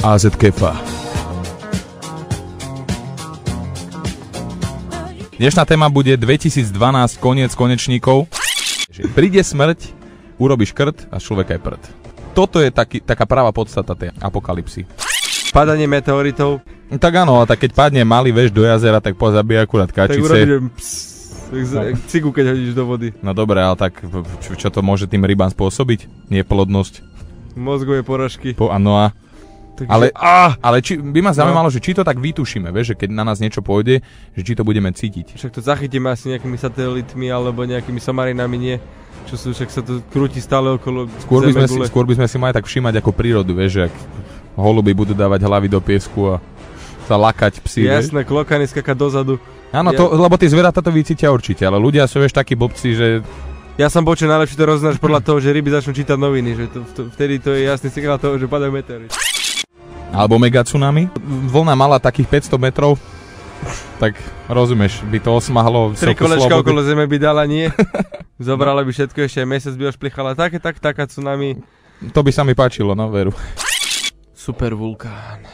AZ Kefa. Dnešná téma bude 2012, koniec konečníkov. Príde smrť, urobíš krt a človek aj prd. Toto je taká pravá podstata tej apokalypsy. Padanie meteoritov. Tak áno, tak keď padne malý veš do jazera, tak pozabije akurát kačice. Tak urobíš cigu, keď hodíš do vody. No dobre, ale tak čo to môže tým rybám spôsobiť? Neplodnosť. Mozgové poražky. Áno a... Takže... Ale by ma zaujímalo, že či to tak vytušíme, vieš, že keď na nás niečo pôjde, že či to budeme cítiť. Však to zachytíme asi nejakými satelitmi alebo nejakými somarinami, nie? Čo sú, však sa to krúti stále okolo Zemegule. Skôr by sme si mali tak všímať ako prírodu, vieš, že ak holuby budú dávať hlavy do piesku a sa lakať psi. Jasné, klokany skakať dozadu. Áno, lebo tí zvieratá to vycítia určite, ale ľudia sú, vieš, takí blbci, že... Ja som počul najlepšie to roznáš podľa toho, že ryby začnú čítať noviny, že vtedy to je jasný signál toho, že padajú meteority. Alebo megatsunami. Vlna mala takých 500 metrov, tak rozumieš, by to osmahlo... 3 kolečka okolo Zeme by dala, nie? Zobrala by všetko, ešte aj mesiac by ošplichala. Taká tsunami. To by sa mi páčilo, no veru. Supervulkán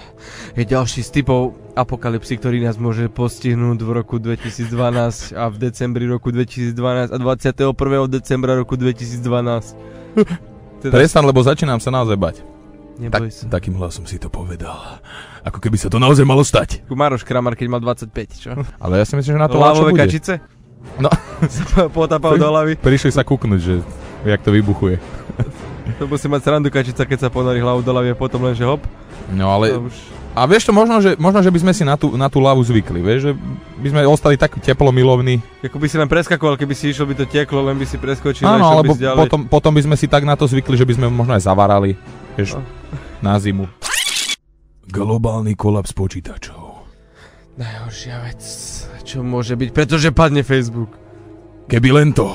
je ďalší z typov apokalypsy, ktorý nás môže postihnúť v roku 2012 a v decembri roku 2012 a 21. decembra roku 2012. Prestan, lebo začínam sa naozaj bať. Neboj sa. Takým hlasom si to povedal. Ako keby sa to naozaj malo stať. Maroš Kramar, keď mal 25, čo? Ale ja si myslím, že na to ľahšie bude. Lávové kačice? No. Potapal do hlavy. Prišli sa kúknuť, že jak to vybuchuje. To musí mať srandu kačica, keď sa ponorí hlavu do hlavy a potom len, že hop. No ale... A vieš to, možno, že by sme si na tú lavu zvykli, vieš, že by sme ostali tak teplomilovní. Ako by si len preskakoval, keby si išiel, by to tieklo, len by si preskočil. Áno, alebo potom by sme si tak na to zvykli, že by sme možno aj zavarali, vieš, na zimu. Globálny kolaps počítačov. Najhoršia vec, čo môže byť, pretože padne Facebook. Keby len to,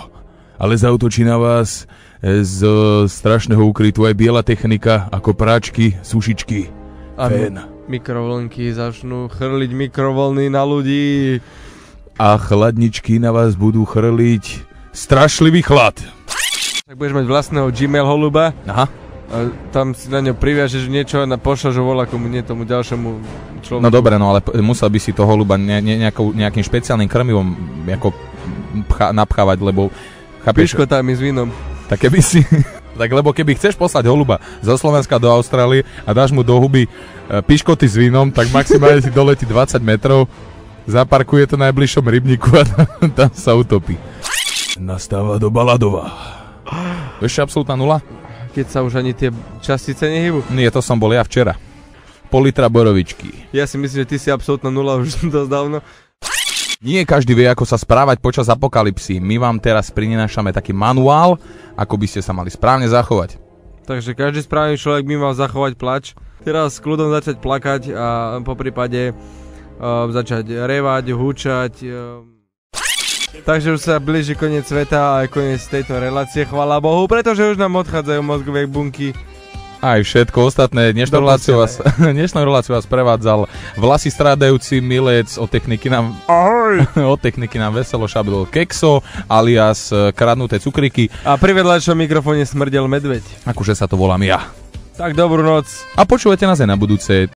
ale zaútočí na vás z strašného úkrytu aj biela technika, ako práčky, sušičky, fén. Mikrovlnky začnú chrliť mikrovlny na ľudí. A chladničky na vás budú chrliť strašlivý chlad. Tak budeš mať vlastného Gmail holuba. Aha. A tam si na ňo priviažeš niečo a pošleš ho voľakomu, nie tomu ďalšiemu človeku. No dobre, no ale musel by si to holuba nejakým špeciálnym krmivom ako napchávať, lebo... Piškotami s vínom. Tak keby si... Tak lebo keby chceš poslať holuba zo Slovenska do Austrálie a dáš mu do huby piškoty s vínom, tak maximálne si doletí 20 metrov, zaparkuje to na najbližšom rybníku a tam sa utopí. Nastáva doba ľadová. Ešte absolútna nula? Keď sa už ani tie častice nehybu? Nie, to som bol ja včera. Pol litra borovičky. Ja si myslím, že ty si absolútna nula už dosť dávno. Nie každý vie, ako sa správať počas apokalypsy. My vám teraz prinášame taký manuál, ako by ste sa mali správne zachovať. Takže každý správny človek by mal zachovať plač. Teraz s kľudom začať plakať a poprípade začať revať, húčať. Takže už sa blíži koniec sveta a aj koniec tejto relácie, chvála Bohu, pretože už nám odchádzajú mozgové bunky. Aj všetko ostatné. Dnešnú reláciu vás prevádzal vlasy strádajúci milec od techniky nám... Ahoj! Od techniky nám veselo šabil Kexo, alias kradnuté cukriky. A pri vedľajšom mikrofóne smrdel medveď. Akože sa to volám ja. Tak dobrú noc. A počúvajte nás aj na budúce.